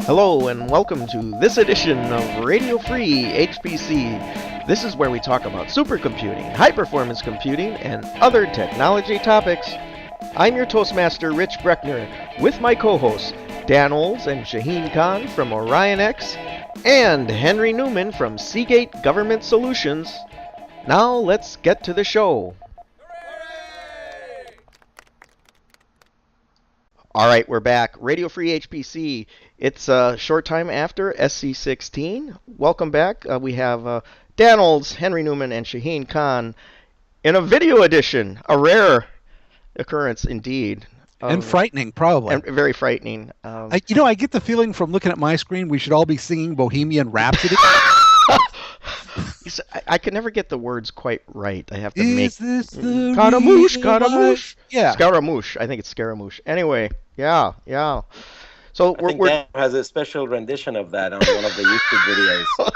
Hello and welcome to this edition of Radio Free HPC. This is where we talk about supercomputing, high-performance computing, and other technology topics. I'm your Toastmaster, Rich Breckner, with my co-hosts, Dan Olds and Shaheen Khan from Orion X, and Henry Newman from Seagate Government Solutions. Now let's get to the show. All right, we're back. Radio Free HPC. It's a short time after SC16. Welcome back. We have Dan Olds, Henry Newman, and Shaheen Khan in a video edition. A rare occurrence indeed. And frightening, probably. And very frightening. I get the feeling from looking at my screen we should all be singing Bohemian Rhapsody. I can never get the words quite right. I have to Is this the Scaramouche. Yeah. Scaramouche. I think it's Scaramouche. Anyway, yeah. So I think Dan has a special rendition of that on one of the YouTube videos.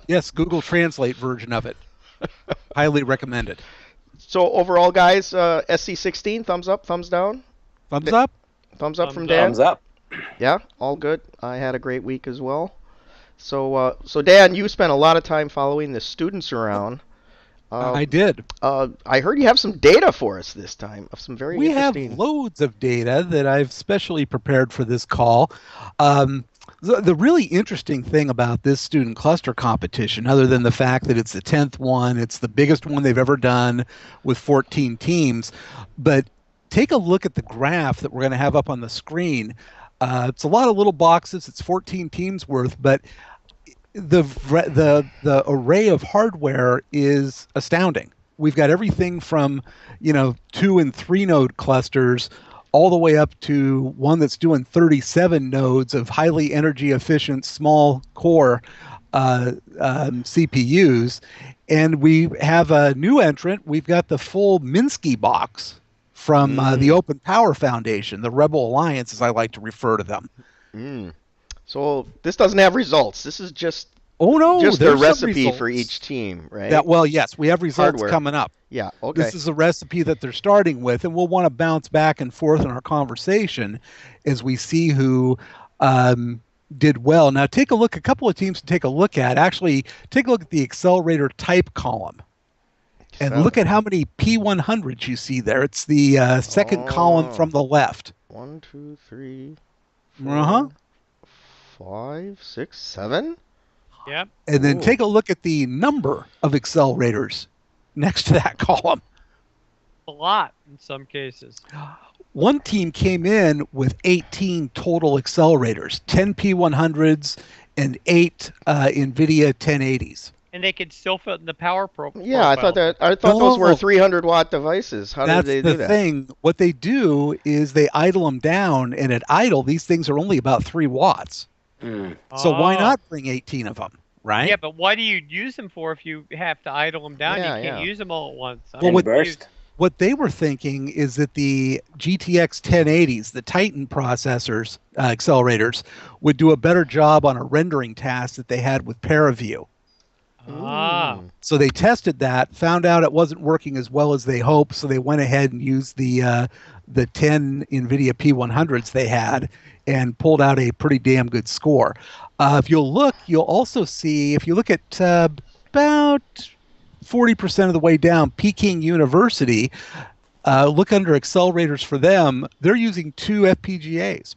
Yes, Google Translate version of it. Highly recommended. So overall, guys, SC16, thumbs up, thumbs down? Thumbs up? Thumbs up from Dan? Thumbs up. Yeah, all good. I had a great week as well. So Dan, you spent a lot of time following the students around. I did. I heard you have some data for us this time, of some very interesting... We have loads of data that I've specially prepared for this call. The really interesting thing about this student cluster competition, other than the fact that it's the 10th one, it's the biggest one they've ever done with 14 teams, but take a look at the graph that we're going to have up on the screen. It's a lot of little boxes. It's 14 teams worth, but the array of hardware is astounding. We've got everything from 2 and 3 node clusters all the way up to one that's doing 37 nodes of highly energy efficient small core CPUs, and we have a new entrant. We've got the full Minsky box from the Open Power Foundation, the Rebel Alliance, as I like to refer to them. So this doesn't have results. This is just a recipe for each team, right? Yes, we have results coming up. Yeah, okay. This is a recipe that they're starting with, and we'll want to bounce back and forth in our conversation as we see who did well. Now, take a look. A couple of teams to take a look at. Actually, take a look at the accelerator type column. And look at how many P100s you see there. It's the second column from the left. 1, 2, 3, 4, 5, 6, 7. Yep. And then take a look at the number of accelerators next to that column. A lot in some cases. One team came in with 18 total accelerators, 10 P100s and 8 Nvidia 1080s. And they could still fit in the power profile. Yeah, I thought those were 300-watt devices. How did they do that? That's the thing. What they do is they idle them down, and at idle, these things are only about 3 watts. So why not bring 18 of them, right? Yeah, but what do you use them for if you have to idle them down? Yeah, you can't use them all at once. What they were thinking is that the GTX 1080s, the Titan processors, accelerators, would do a better job on a rendering task that they had with ParaView. So they tested that, found out it wasn't working as well as they hoped, so they went ahead and used the 10 NVIDIA P100s they had and pulled out a pretty damn good score. If you'll look, you'll also see, if you look at about 40% of the way down, Peking University, look under accelerators for them, they're using 2 FPGAs.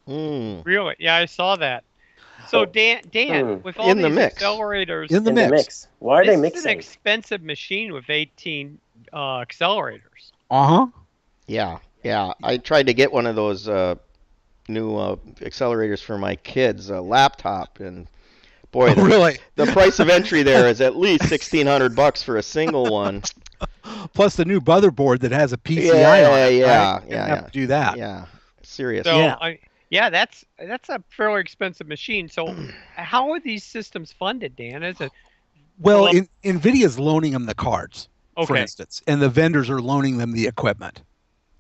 Really? Yeah, I saw that. So Dan, with all these accelerators in the mix, why are they mixing? This is an expensive machine with 18 accelerators. Yeah. I tried to get one of those new accelerators for my kids' laptop, and boy, the price of entry there is at least $1,600 for a single one. Plus the new motherboard that has a PCI on it. Yeah. Have to do that. Yeah, serious. So, that's a fairly expensive machine. So how are these systems funded, Dan? Is it NVIDIA's loaning them the cards, for instance, and the vendors are loaning them the equipment.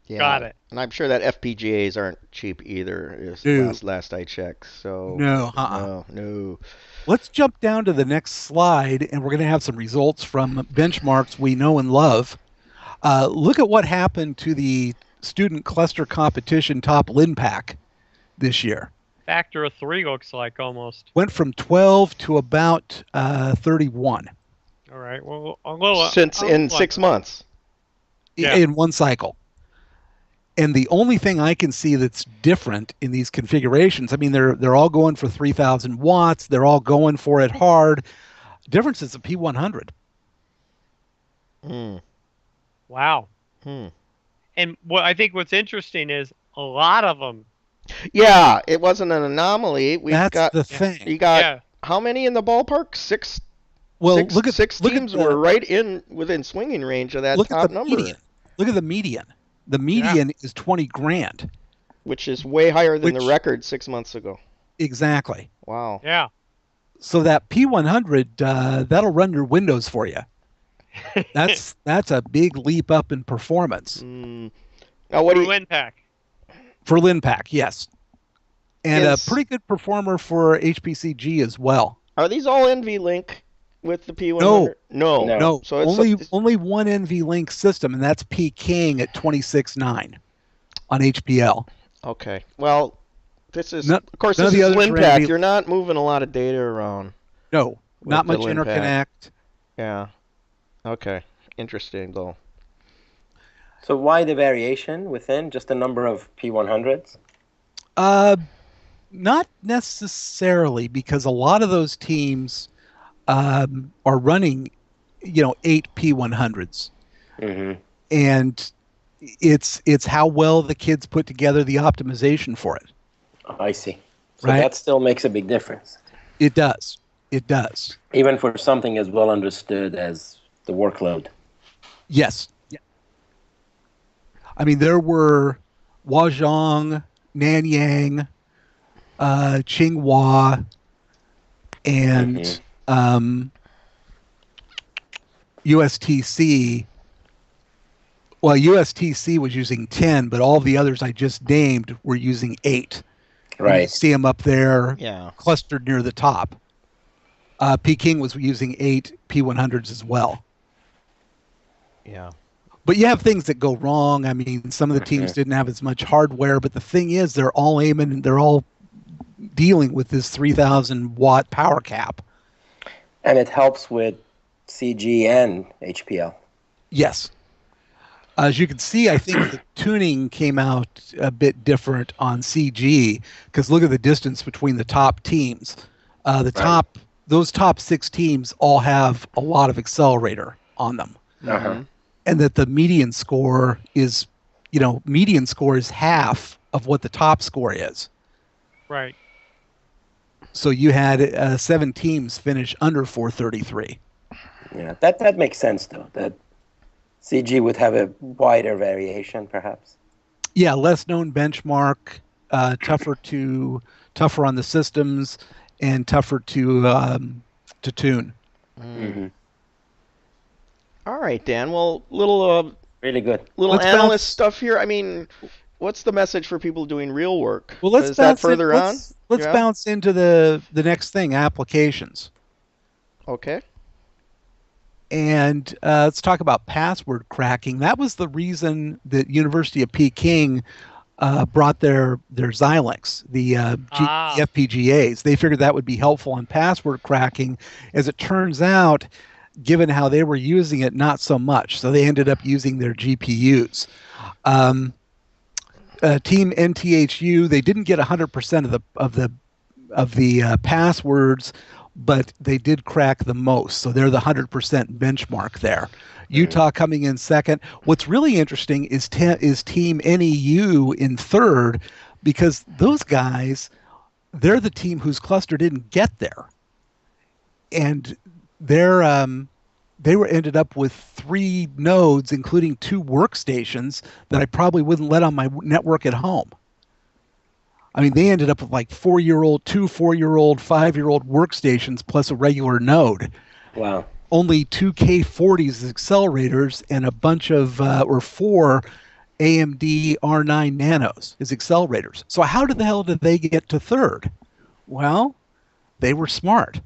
Yeah. Got it. And I'm sure that FPGAs aren't cheap either. Last I checked. So no. Let's jump down to the next slide, and we're going to have some results from benchmarks we know and love. Look at what happened to the student cluster competition top Linpack this year. Factor of 3 looks like almost. Went from 12 to about 31 All right. Well, a little Since in 6 months. Yeah. in one cycle. And the only thing I can see that's different in these configurations, I mean, they're all going for 3,000 watts. They're all going for it hard. Difference is the P100. Hmm. Wow. Hmm. And what I think what's interesting is a lot of them. Yeah, it wasn't an anomaly. That's the thing. You got Yeah. how many in the ballpark? Six. Well, six look at teams were right within swinging range of that look top at the number, median. Look at the median. The median is 20 grand. which is way higher than the Which- record 6 months ago. Exactly. Wow. Yeah. So that P100, that'll run your Windows for you. That's a big leap up in performance Now, what do you? Linpack. for Linpack, yes, and Is- a pretty good performer for HPCG as well. Are these all NVLink with the P100? No. No, So it's only one NVLink system, and that's Peking at 26.9 on HPL. Okay. Well, this is None of course of this the is others are Linpack. NV. You're not moving a lot of data around. No, not the much Linpack. interconnect. Yeah. Okay. Interesting though. So why the variation within just the number of P100s? Not necessarily, because a lot of those teams are running, 8 P100s, Mm-hmm. and it's how well the kids put together the optimization for it. I see. So Right. that still makes a big difference, It does. It does. even for something as well understood as the workload. Yes. Yeah. I mean, there were Huazhong, Nanyang, Tsinghua, and USTC. Well, USTC was using 10, but all the others I just named were using 8. And you Right. see them up there Yeah. clustered near the top. Peking was using 8 P100s as well. Yeah. But you have things that go wrong. I mean, some of the teams didn't have as much hardware, but the thing is, they're all dealing with this 3,000 watt power cap. And it helps with CG and HPL. Yes. As you can see, I think the tuning came out a bit different on CG, because look at the distance between the top teams. Those top 6 teams all have a lot of accelerator on them. Uh-huh. And that the median score is half of what the top score is. Right. So you had 7 teams finish under 433. Yeah, that makes sense though. That CG would have a wider variation, perhaps. Yeah, less known benchmark, tougher on the systems, and tougher to tune. Mm-hmm. All right, Dan. Well, little Really good. Let's analyst bounce- stuff here. I mean, what's the message for people doing real work? Well, let's is that bounce further on? Let's Yeah? bounce into the next thing, applications. Okay. And let's talk about password cracking. That was the reason that University of Peking brought their Xilinx, the FPGAs. They figured that would be helpful in password cracking. As it turns out, given how they were using it, not so much. So they ended up using their GPUs. Team NTHU, they didn't get 100% of the passwords, but they did crack the most. So they're the 100% benchmark there. Utah coming in second. What's really interesting is Team NEU in third, because those guys, they're the team whose cluster didn't get there. And they were ended up with 3 nodes, including 2 workstations that I probably wouldn't let on my network at home. I mean, they ended up with like 4-year-old, 2 4-year-old, 5-year-old workstations plus a regular node. Wow. Only 2 K40s as accelerators and a bunch of, or 4 AMD R9 Nanos as accelerators. So how the hell did they get to third? Well, they were smart.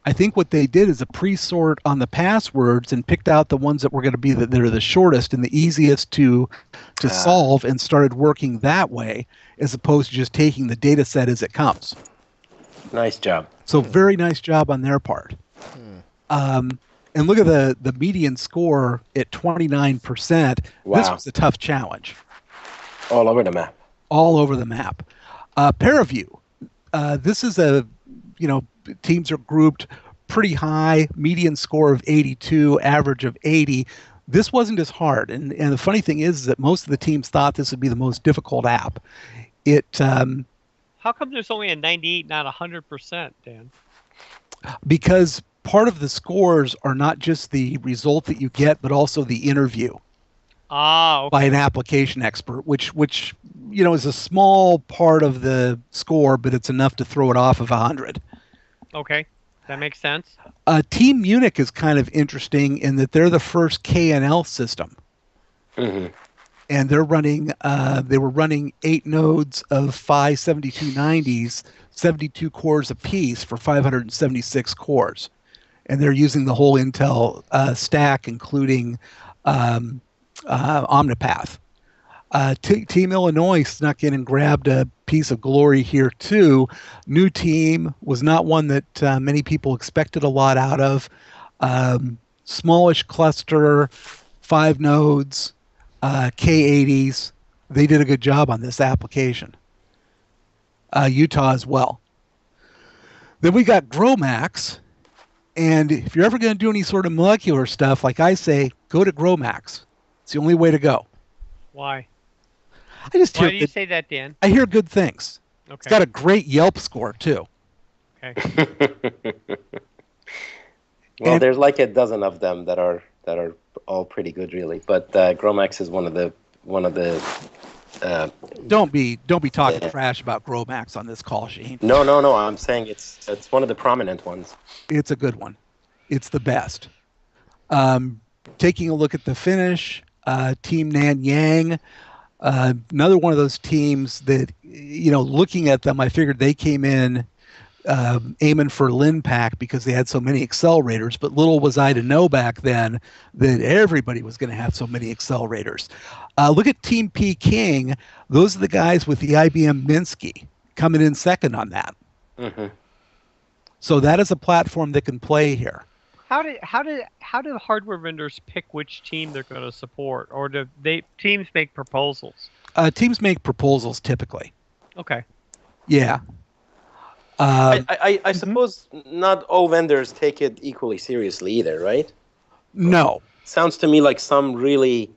I think what they did is a pre-sort on the passwords and picked out the ones that were going to be that are the shortest and the easiest to solve, and started working that way as opposed to just taking the data set as it comes. Nice job. So very nice job on their part. And look at the median score at 29%. Wow. This was a tough challenge. All over the map. All over the map. Paraview. This is teams are grouped pretty high, median score of 82, average of 80. This wasn't as hard. And the funny thing is that most of the teams thought this would be the most difficult app. How come there's only a 98, not 100%, Dan? Because part of the scores are not just the result that you get, but also the interview. Okay. By an application expert, which is a small part of the score, but it's enough to throw it off of 100. Okay, that makes sense. Team Munich is kind of interesting in that they're the first KNL system, and they're running. They were running 8 nodes of Phi 7290s, 72 cores apiece for 576 cores, and they're using the whole Intel stack, including Omnipath. Team Illinois snuck in and grabbed a piece of glory here too. New team was not one that many people expected a lot out of. Smallish cluster, 5 nodes, K80s. They did a good job on this application. Utah as well. Then we got GROMAX. And if you're ever going to do any sort of molecular stuff, like I say, go to GROMAX. It's the only way to go. Why? Why do you say that, Dan? I hear good things. Okay. It's got a great Yelp score too. Okay. Well, there's like a dozen of them that are all pretty good, really. But GROMAX is one of the. Don't be talking trash about GROMAX on this call, Sheen. No. I'm saying it's one of the prominent ones. It's a good one. It's the best. Taking a look at the finish, Team Nanyang, another one of those teams that, looking at them, I figured they came in aiming for Linpack because they had so many accelerators, but little was I to know back then that everybody was going to have so many accelerators. Look at Team Peking. Those are the guys with the IBM Minsky coming in second on that. So that is a platform that can play here. How do the hardware vendors pick which team they're going to support, or do teams make proposals? Teams make proposals typically. Okay. Yeah. I suppose not all vendors take it equally seriously either, right? No. Sounds to me like some really,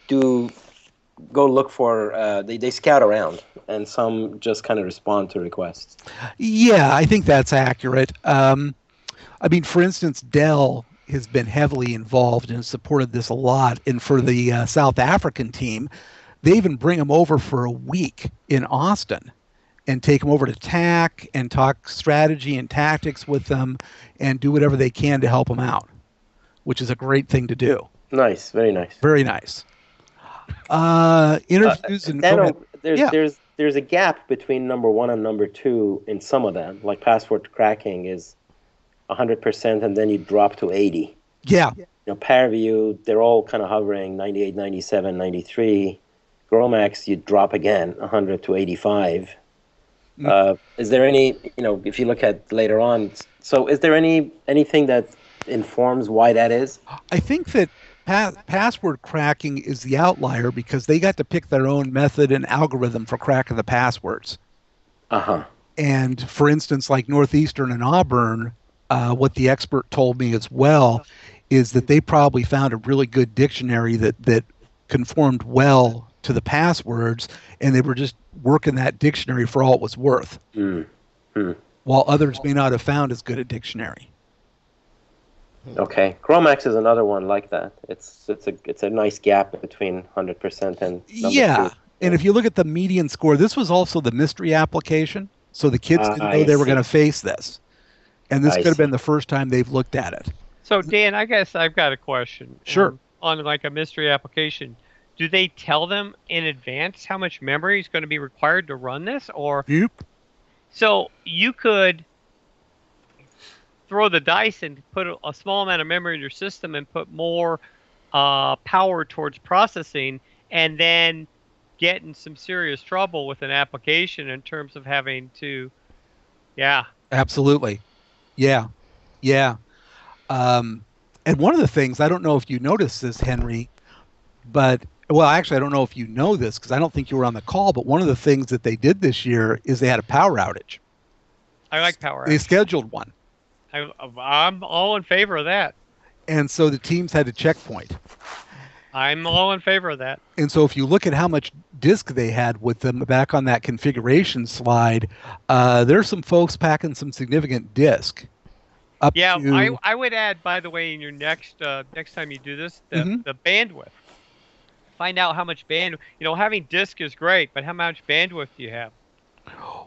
do go look for, they scout around, and some just kind of respond to requests. Yeah, I think that's accurate. For instance, Dell has been heavily involved and supported this a lot. And for the South African team, they even bring them over for a week in Austin and take them over to TAC and talk strategy and tactics with them and do whatever they can to help them out, which is a great thing to do. Nice, very nice. Very nice. Interviews and there's a gap between number 1 and number 2 in some of them. Like password cracking is 100%, and then you drop to 80. Yeah. Paraview, they're all kind of hovering 98, 97, 93. GROMAX, you drop again 100 to 85. Is there any, if you look at later on, so is there anything that informs why that is? I think that password cracking is the outlier because they got to pick their own method and algorithm for cracking the passwords. And for instance, like Northeastern and Auburn, what the expert told me as well is that they probably found a really good dictionary that conformed well to the passwords, and they were just working that dictionary for all it was worth. While others may not have found as good a dictionary. Okay, GROMAX is another one like that. It's a nice gap between 100% and number 2. And if you look at the median score, this was also the mystery application, so the kids didn't know they were going to face this, and this could have been the first time they've looked at it. So Dan, I guess I've got a question. Sure. On like a mystery application, do they tell them in advance how much memory is going to be required to run this, or? Yep. So you could throw the dice and put a small amount of memory in your system and put more power towards processing, and then get in some serious trouble with an application in terms of having to, yeah. Absolutely. Yeah. Yeah. And one of the things, I don't know if you noticed this, Henry, but, well, actually, I don't know if you know this because I don't think you were on the call, but one of the things that they did this year is they had a power outage. I like power They outage. scheduled one. I'm all in favor of that. And so the teams had to checkpoint. I'm all in favor of that. And so if you look at how much disk they had with them back on that configuration slide, there's some folks packing some significant disk. Yeah, I would add, by the way, in your next time you do this, the bandwidth. Find out how much bandwidth. Having disk is great, but how much bandwidth do you have?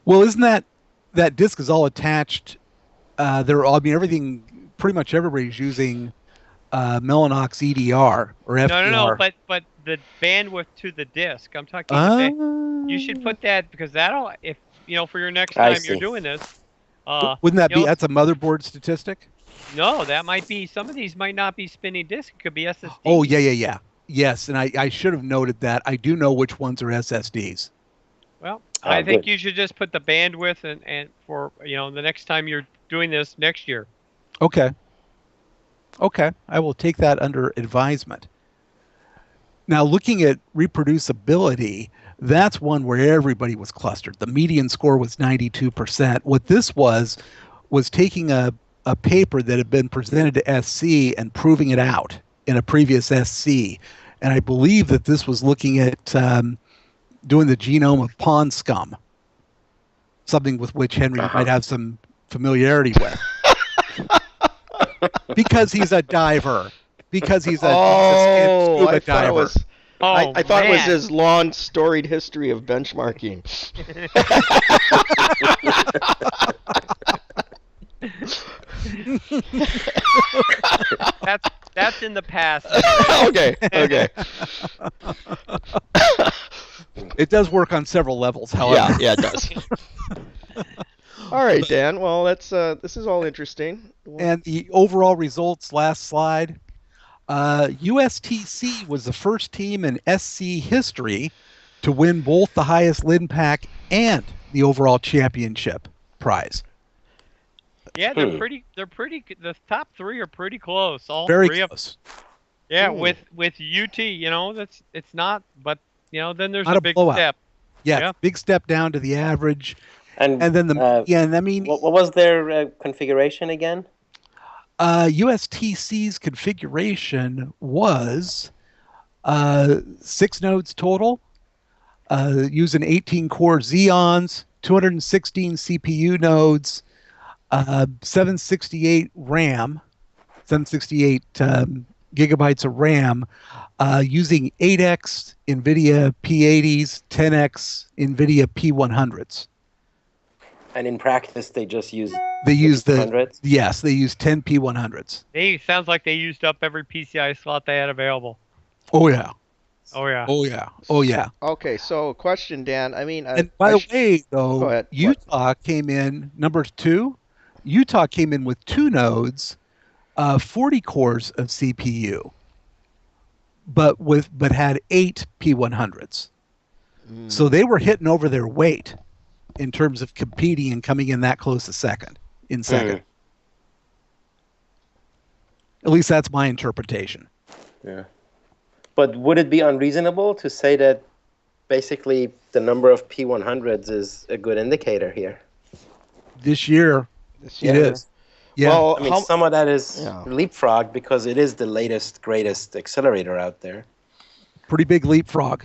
Well, isn't that disk is all attached? Everything, pretty much everybody's using Mellanox EDR or FDR. No, but the bandwidth to the disk. I'm talking. You should put that because that'll, if for your next time you're doing this. Wouldn't that be? That's a motherboard statistic. No, that might be. Some of these might not be spinning disk. It could be SSD. Oh yeah. Yes, and I should have noted that. I do know which ones are SSDs. Well, I think you should just put the bandwidth and for the next time you're doing this next year. Okay, I will take that under advisement. Now, looking at reproducibility, that's one where everybody was clustered. The median score was 92%. What this was taking a paper that had been presented to SC and proving it out in a previous SC. And I believe that this was looking at doing the genome of pond scum, something with which Henry might have some familiarity with. Because he's a diver. Because he's a scuba diver. I thought it was his long, storied history of benchmarking. That's in the past. Okay. It does work on several levels, however. Yeah, it does. All right, Dan. Well, this is all interesting. And the overall results, last slide. USTC was the first team in SC history to win both the highest Linpack and the overall championship prize. Yeah, they're pretty. The top three are pretty close. All Very three close. Yeah, with UT, it's not. But then there's not a big blowout. step. Yeah, big step down to the average. And then what was their configuration again? USTC's configuration was 6 nodes total, using 18-core Xeons, 216 CPU nodes, 768 RAM, 768 gigabytes of RAM, using 8x Nvidia P80s, 10x Nvidia P100s. And in practice, they just use. They use they use 10 P100s. Sounds like they used up every PCI slot they had available. Oh yeah. Okay, so question, Dan. And by the way, though, go ahead. Utah came in number 2. Utah came in with 2 nodes, 40 cores of CPU, but had 8 P100s. So they were hitting over their weight in terms of competing and coming in that close second. At least that's my interpretation. Yeah. But would it be unreasonable to say that basically the number of P100s is a good indicator here? This year it is. Yeah. Well, some of that is leapfrog because it is the latest, greatest accelerator out there. Pretty big leapfrog.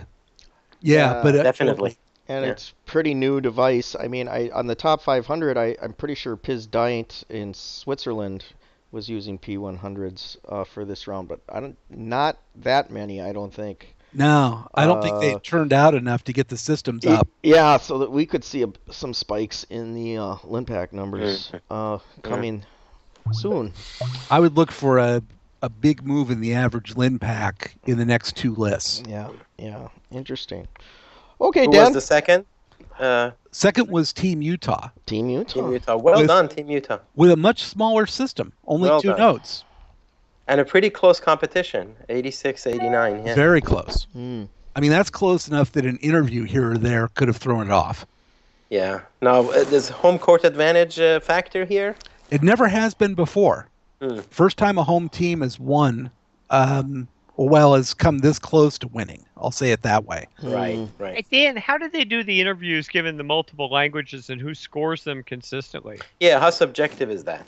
Yeah, but definitely. And it's pretty new device. On the top 500, I'm pretty sure Piz Dient in Switzerland was using P100s for this round, but not that many, I don't think. No, I don't think they turned out enough to get the systems up. Yeah, so that we could see some spikes in the Linpack numbers coming soon. I would look for a big move in the average Linpack in the next 2 lists. Yeah, interesting. Okay, Who Dan. was the second? Second was Team Utah Team Utah. Team Utah. Well With- done, Team Utah. with a much smaller system, only Well 2 done. nodes. And a pretty close competition, 86-89. Yeah. Very close. Mm. I mean, that's close enough that an interview here or there could have thrown it off. Yeah. Now, there's home court advantage factor here? It never has been before. Hmm. First time a home team has won, has come this close to winning. I'll say it that way. Right, Mm. Hey, right. Dan, how do they do the interviews given the multiple languages and who scores them consistently? Yeah, how subjective is that?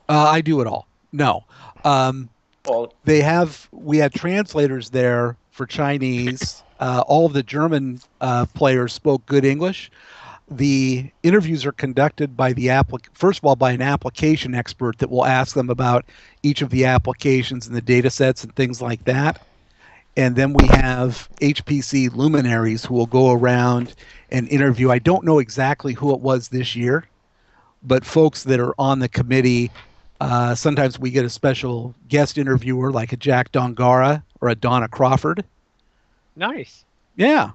I do it all. No. Well, We had translators there for Chinese. All of the German players spoke good English. The interviews are conducted by first of all, by an application expert that will ask them about each of the applications and the data sets and things like that. And then we have HPC luminaries who will go around and interview. I don't know exactly who it was this year, but folks that are on the committee. Sometimes we get a special guest interviewer like a Jack Dongara or a Donna Crawford. Nice. Yeah.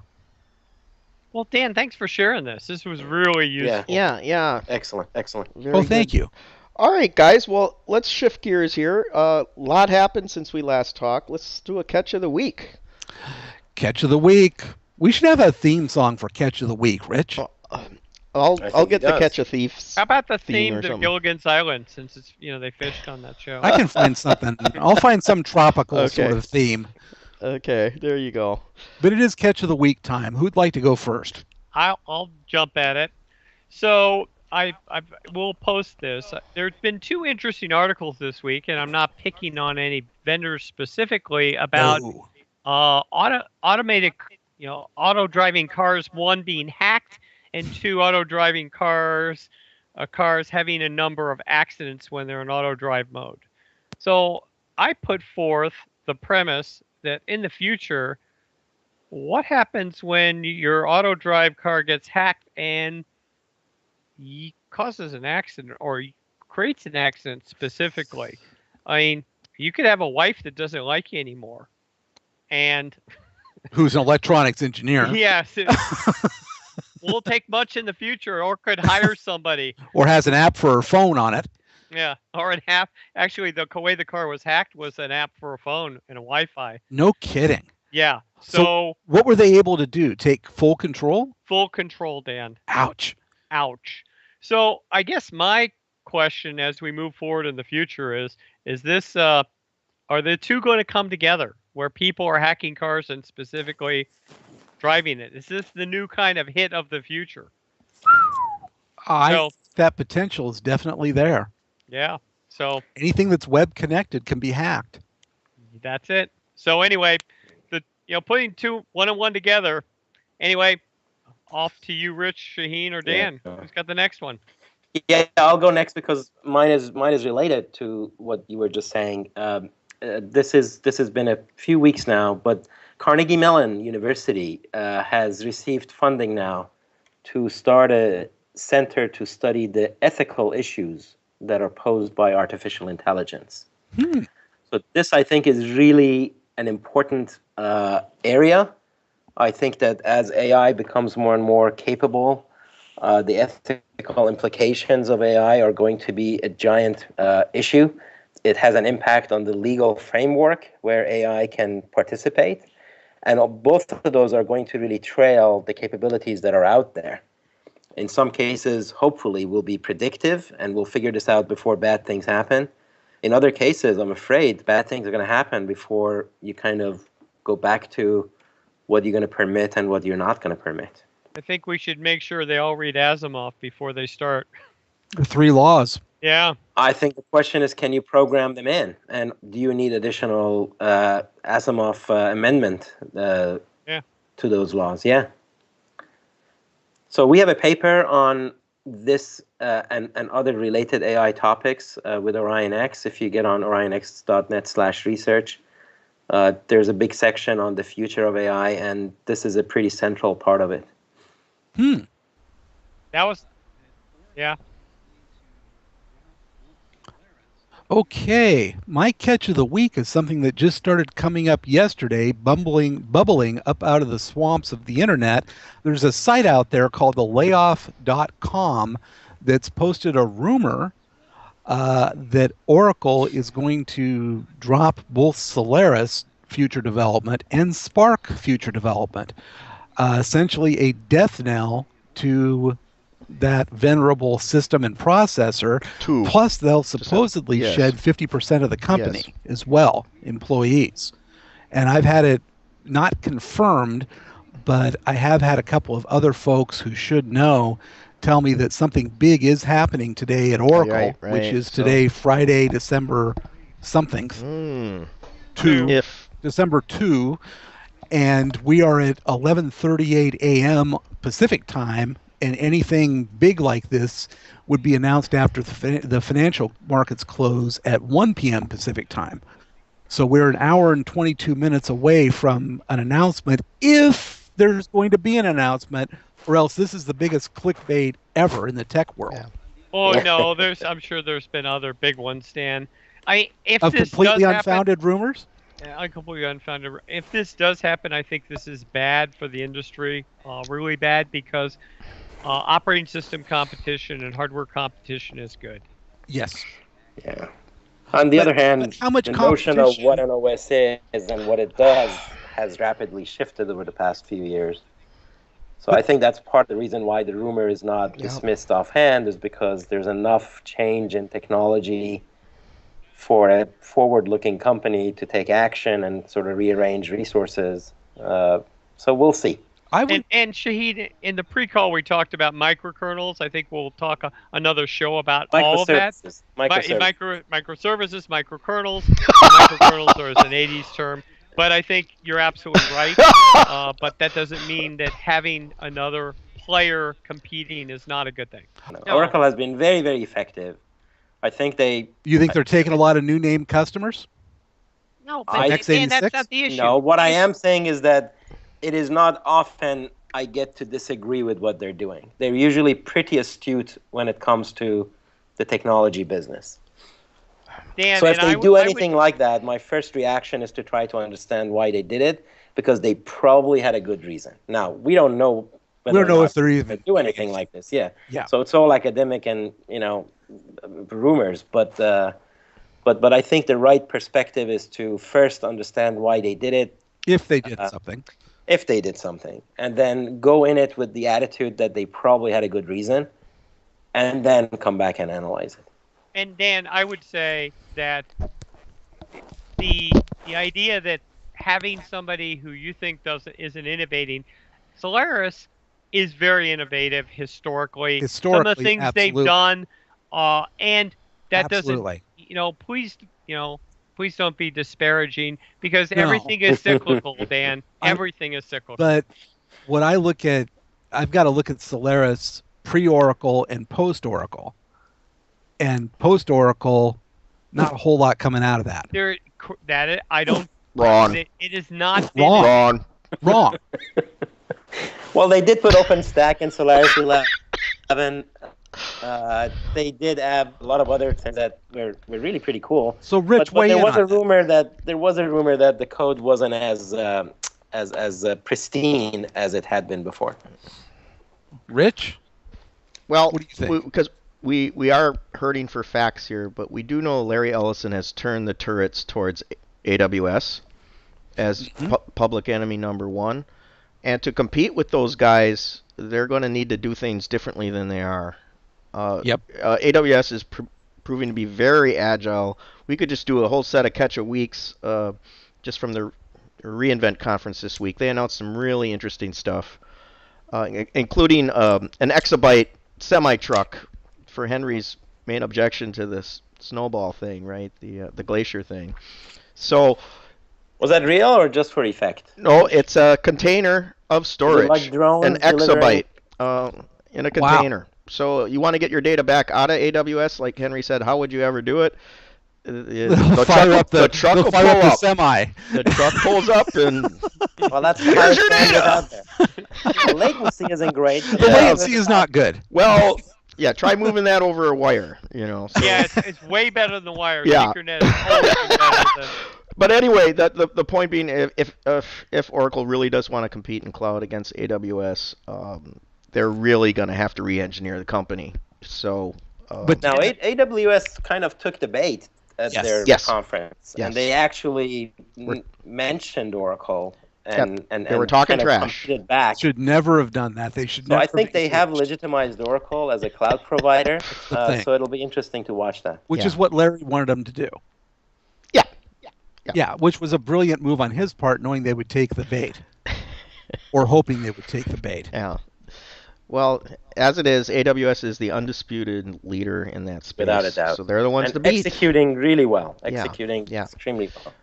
Well, Dan, thanks for sharing this. This was really useful. Yeah. excellent, excellent. Very Thank good. you. All right, guys. Well, let's shift gears here. A lot happened since we last talked. Let's do a catch of the week. Catch of the week. We should have a theme song for Catch of the Week, Rich. I'll think get he the does. catch of thieves. How about the Theme or themes of something. Gilligan's Island, since it's they fished on that show? I can find something. I'll find some tropical Okay. sort of theme. Okay, there you go. But it is Catch of the Week time. Who'd like to go first? I'll jump at it. So I will post this. There's been 2 interesting articles this week, and I'm not picking on any vendors specifically about Oh. automated, auto driving cars. 1 being hacked, and 2 auto driving cars having a number of accidents when they're in auto drive mode. So I put forth the premise that in the future, what happens when your auto drive car gets hacked and causes an accident or creates an accident specifically? I mean, you could have a wife that doesn't like you anymore. And Who's an electronics engineer yes, it won't take much in the future, or could hire somebody. or has an app for her phone on it. Yeah, or an app. Actually, the way the car was hacked was an app for a phone and a Wi-Fi. No kidding. Yeah. So What were they able to do? Take full control? full control, Dan. Ouch. Ouch. So I guess my question as we move forward in the future is this are the 2 going to come together where people are hacking cars and specifically driving it? Is this the new kind of hit of the future? So, That potential is definitely there. yeah. So Anything that's web connected can be hacked. that's it. So anyway, putting 1 and 1 together. Anyway, off to you, Rich, Shaheen, or Dan. Yeah. Who's got the next one? Yeah, I'll go next because mine is related to what you were just saying. This has been a few weeks now, but Carnegie Mellon University has received funding now to start a center to study the ethical issues that are posed by artificial intelligence. So this, I think, is really an important area. I think that as AI becomes more and more capable, the ethical implications of AI are going to be a giant issue. It has an impact on the legal framework where AI can participate. And both of those are going to really trail the capabilities that are out there. In some cases, hopefully, we'll be predictive and we'll figure this out before bad things happen. In other cases, I'm afraid bad things are going to happen before you kind of go back to what you're going to permit and what you're not going to permit. I think we should make sure they all read Asimov before they start. The 3 laws. Yeah. I think the question is, can you program them in? And do you need additional Asimov amendment to those laws? Yeah. So we have a paper on this and other related AI topics with OrionX. If you get on orionx.net/research, there's a big section on the future of AI, and this is a pretty central part of it. That was, yeah. Okay, my catch of the week is something that just started coming up yesterday, bubbling up out of the swamps of the internet. There's a site out there called thelayoff.com that's posted a rumor that Oracle is going to drop both Solaris future development and Spark future development. Essentially a death knell to that venerable system and processor. Plus, they'll supposedly shed 50% of the company as well, employees. And I've had it not confirmed, but I have had a couple of other folks who should know tell me that something big is happening today at Oracle, which is today, Friday, December something. 2, December 2, and we are at 11:38 a.m. Pacific time, and anything big like this would be announced after the financial markets close at 1 p.m. Pacific time. So we're an hour and 22 minutes away from an announcement, if there's going to be an announcement, or else this is the biggest clickbait ever in the tech world. Yeah. Oh no, I'm sure there's been other big ones, Dan. If of this completely does unfounded rumors? Yeah, completely unfounded. If this does happen, I think this is bad for the industry, really bad, because operating system competition and hardware competition is good. Yes. Yeah. On the other hand, how much the notion of what an OS is and what it does has rapidly shifted over the past few years. So I think that's part of the reason why the rumor is not dismissed offhand, is because there's enough change in technology for a forward-looking company to take action and sort of rearrange resources. So we'll see. And Shahid, in the pre-call we talked about microkernels. I think we'll talk another show about all of that. Microservices, microkernels. Microkernels are an 80s term. But I think you're absolutely right. But that doesn't mean that having another player competing is not a good thing. No. Oracle has been very, very effective. I think they... You think they're taking a lot of new name customers? No, but again, that's not the issue. No, what I am saying is that it is not often I get to disagree with what they're doing. They're usually pretty astute when it comes to the technology business. Dan, so if they do anything like that, my first reaction is to try to understand why they did it, because they probably had a good reason. Now, we don't know if they're even do anything like this. Yeah. So it's all academic and, rumors, but I think the right perspective is to first understand why they did it. If they did something. If they did something. And then go in it with the attitude that they probably had a good reason, and then come back and analyze it. And Dan, I would say that the idea that having somebody who you think isn't innovating, Solaris is very innovative historically. Some of the things they've done, and that doesn't, please don't be disparaging, because everything is cyclical, Dan. Everything is cyclical. But what I look at, I've got to look at Solaris pre-Oracle and post-Oracle. And post-Oracle, not a whole lot coming out of that. Wrong. It is not wrong. Wrong. Well, they did put OpenStack in Solaris 11. They did have a lot of other things that were really pretty cool. So, Rich, but there was a rumor that the code wasn't as pristine as it had been before. Rich? Well, what do you think? Because we are hurting for facts here, but we do know Larry Ellison has turned the turrets towards AWS as public enemy number one. And to compete with those guys, they're going to need to do things differently than they are. AWS is proving to be very agile. We could just do a whole set of catch-up weeks just from the reInvent conference this week. They announced some really interesting stuff, including an exabyte semi-truck for Henry's main objection to this snowball thing, right? The glacier thing. So, was that real or just for effect? No, it's a container of storage, like drones, an exabyte in a container. Wow. So you want to get your data back out of AWS, like Henry said. How would you ever do it? The truck will pull up. Semi. The truck pulls up and well, that's the highest standard out there. The latency isn't great. The latency is not good. Well, Yeah, try moving that over a wire. So. Yeah, it's way better than the wire. Yeah. Ethernet is always better than. But anyway, the point being, if Oracle really does want to compete in cloud against AWS, they're really going to have to re-engineer the company. So, But now AWS kind of took the bait at their conference, and they actually mentioned Oracle, and they were talking kind of trash. competed back. should never have done that. They should. So never I think have they have engaged, legitimized Oracle as a cloud provider. the thing. So it'll be interesting to watch that. which is what Larry wanted them to do. Yeah. Yeah, which was a brilliant move on his part, knowing they would take the bait, or hoping they would take the bait. Yeah. Well, as it is, AWS is the undisputed leader in that space. Without a doubt. So they're the ones And to beat. executing really well. Yeah, Executing yeah. extremely well.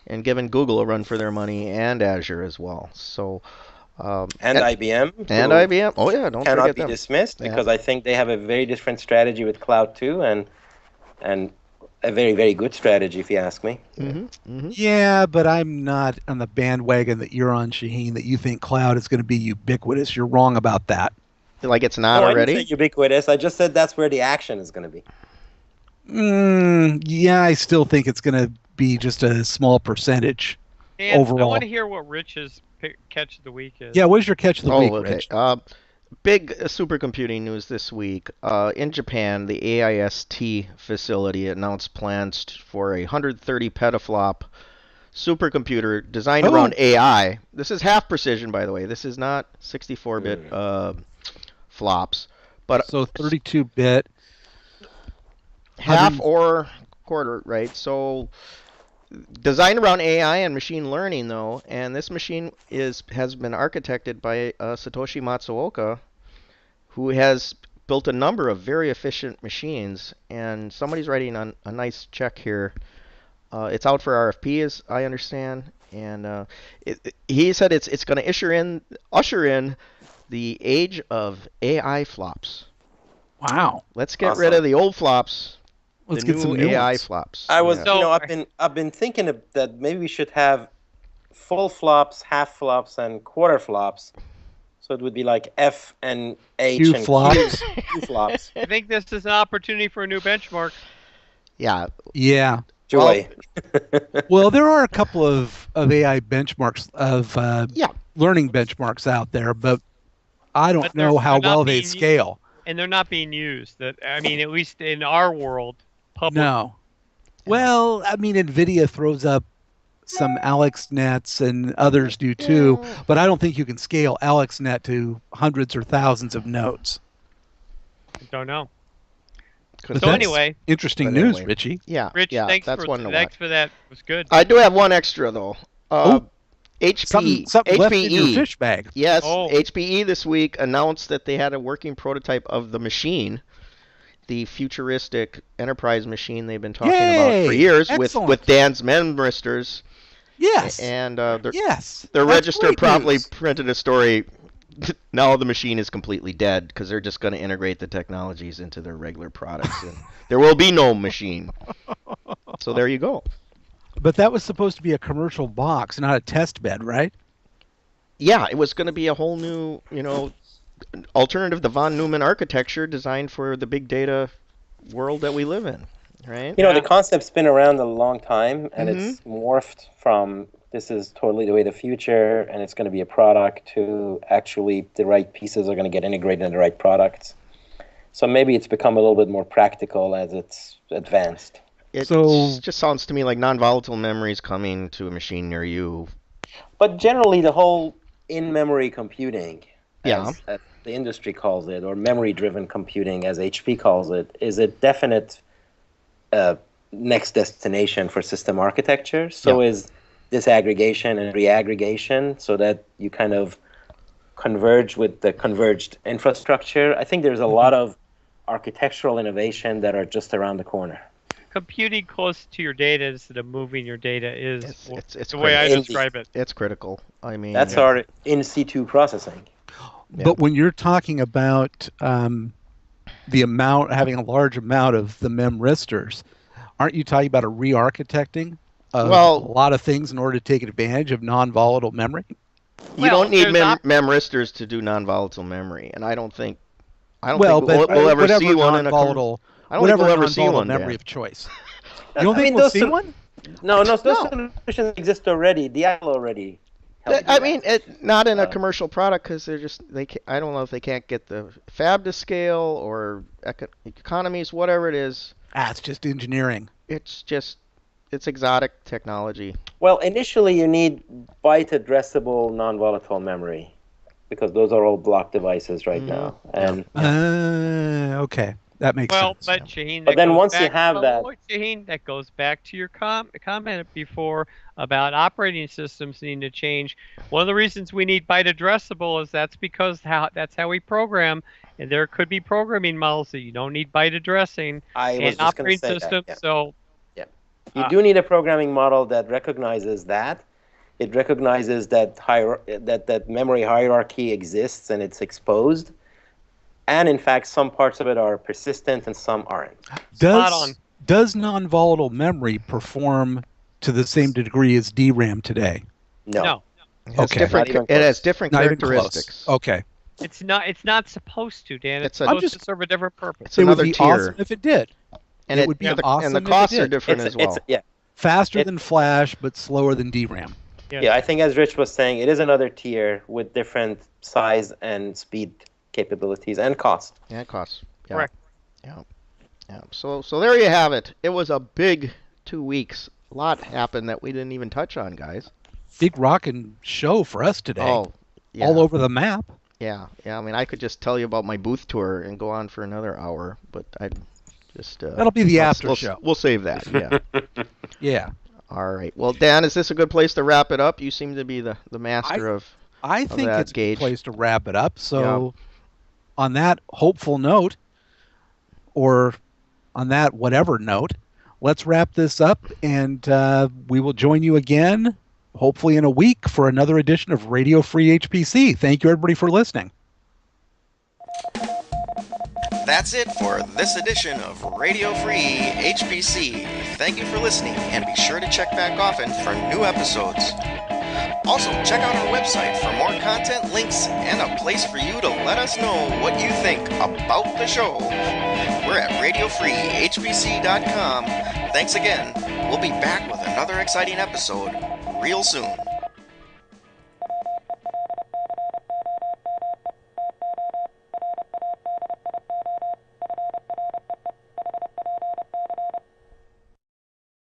And giving Google a run for their money, and Azure as well. So. And IBM. And who IBM. Oh yeah, don't cannot forget be them. dismissed, Yeah. because I think they have a very different strategy with cloud too, and a very, very good strategy, if you ask me. Yeah, but I'm not on the bandwagon that you're on, Shaheen, that you think cloud is going to be ubiquitous. You're wrong about that. Like it's not No, I already. didn't say ubiquitous. I just said that's where the action is going to be. Yeah, I still think it's going to be just a small percentage Dan, overall. I want to hear what Rich's catch of the week is. Yeah, what is your catch of the week, okay. Rich? Big supercomputing news this week. In Japan, the AIST facility announced plans for a 130 petaflop supercomputer designed around AI. This is half precision, by the way. This is not 64-bit flops, but So 32-bit. half or quarter, right? So designed around AI and machine learning, though, and this machine has been architected by Satoshi Matsuoka, who has built a number of very efficient machines, and somebody's writing on a nice check here. It's out for RFP, as I understand, and he said it's going to usher in the age of AI flops. Wow. Let's get rid of the old flops. Let's the get some new new AI ones. flops. I was, Yeah. I've been thinking that maybe we should have full flops, half flops, and quarter flops. So it would be like F and H Q and flops. Q flops. I think this is an opportunity for a new benchmark. Yeah. Yeah. Joy. Well, there are a couple of AI benchmarks, of learning benchmarks out there, but I don't But they're- know how they're not well they being scale. And they're not being used. At least in our world, public. No. Well, I mean, Nvidia throws up some AlexNets and others do too, but I don't think you can scale AlexNet to hundreds or thousands of nodes. Don't know. But So that's anyway, interesting But news, anyway. Richie. Yeah. Rich, yeah, thanks that's one to thanks watch. for that. It was good. I do have one extra though. Something HPE. left in your fish bag. Yes, Oh. HPE this week announced that they had a working prototype of the machine, the futuristic enterprise machine they've been talking about for Yay! years Excellent. with Dan's memristors. Yes. And Yes. their That's register great promptly news. printed a story. Now the machine is completely dead because they're just going to integrate the technologies into their regular products, and there will be no machine. So there you go. But that was supposed to be a commercial box, not a test bed, right? Yeah, it was going to be a whole new, alternative to von Neumann architecture designed for the big data world that we live in, right? The concept's been around a long time, and it's morphed from this is totally the way of the future, and it's going to be a product, to actually the right pieces are going to get integrated in the right products. So maybe it's become a little bit more practical as it's advanced. It So- just sounds to me like non-volatile memory is coming to a machine near you. But generally, the whole in-memory computing, Yeah. as the industry calls it, or memory-driven computing, as HP calls it, is a definite next destination for system architecture. So is disaggregation and reaggregation, so that you kind of converge with the converged infrastructure. I think there's a lot of architectural innovation that are just around the corner. Computing close to your data instead of moving your data is It's the way I critical. describe it. It's critical. I mean, That's our in situ processing. But when you're talking about the amount, having a large amount of the memristors, aren't you talking about a re-architecting of Well- a lot of things in order to take advantage of non-volatile memory? you don't need there's memristors to do non-volatile memory, and I don't think I don't Well, think but we'll ever whatever see one in a non-volatile, I don't think whatever we'll ever see non-volatile one, memory Dan. of choice. You don't I think mean, we'll those see sol- one? No, those No. solutions exist already. Diablo already. helped do I that. mean, not in a Uh, commercial product because I don't know if they can't get the fab to scale or economies, whatever it is. It's just engineering. It's exotic technology. Well, initially you need byte addressable non-volatile memory because those are all block devices right now. And Okay, that makes Well, sense. but Shaheen, But that then goes once you back- have that- wait, Shaheen, that goes back to your comment before about operating systems needing to change. One of the reasons we need byte addressable is that's because that's how we program, and there could be programming models that you don't need byte addressing I was and just going to operating say that. systems. Yeah. So You do need a programming model that recognizes that. It recognizes that that memory hierarchy exists and it's exposed. And in fact, some parts of it are persistent and some aren't. Spot on. Does non-volatile memory perform to the same degree as DRAM today? No. It has Okay. different. Not even It has close. different Not even characteristics. close. Okay. it's not supposed to, Dan. It's It's a- supposed just- to serve a different purpose. It's It would another be tier, awesome if it did. and it would be and the, awesome and the if it costs are did. different as well. Faster It- than Flash, but slower than DRAM. Yes. Yeah, I think as Rich was saying, it is another tier with different size and speed capabilities and cost. Yeah, it costs. Yeah. Correct. Yeah. Yeah. So there you have it. It was a big 2 weeks. A lot happened that we didn't even touch on, guys. Big rockin' show for us today. Oh, yeah. All over the map. Yeah. I mean, I could just tell you about my booth tour and go on for another hour, but I'd just. That'll be the after show. We'll save that. Yeah. Yeah. All right. Well, Dan, is this a good place to wrap it up? You seem to be the master of. I think that it's a gauge. good place to wrap it up. So, on that hopeful note, or on that whatever note, let's wrap this up, and we will join you again, hopefully in a week, for another edition of Radio Free HPC. Thank you, everybody, for listening. That's it for this edition of Radio Free HPC. Thank you for listening, and be sure to check back often for new episodes. Also, check out our website for more content, links, and a place for you to let us know what you think about the show. We're at radiofreehpc.com. Thanks again. We'll be back with another exciting episode real soon.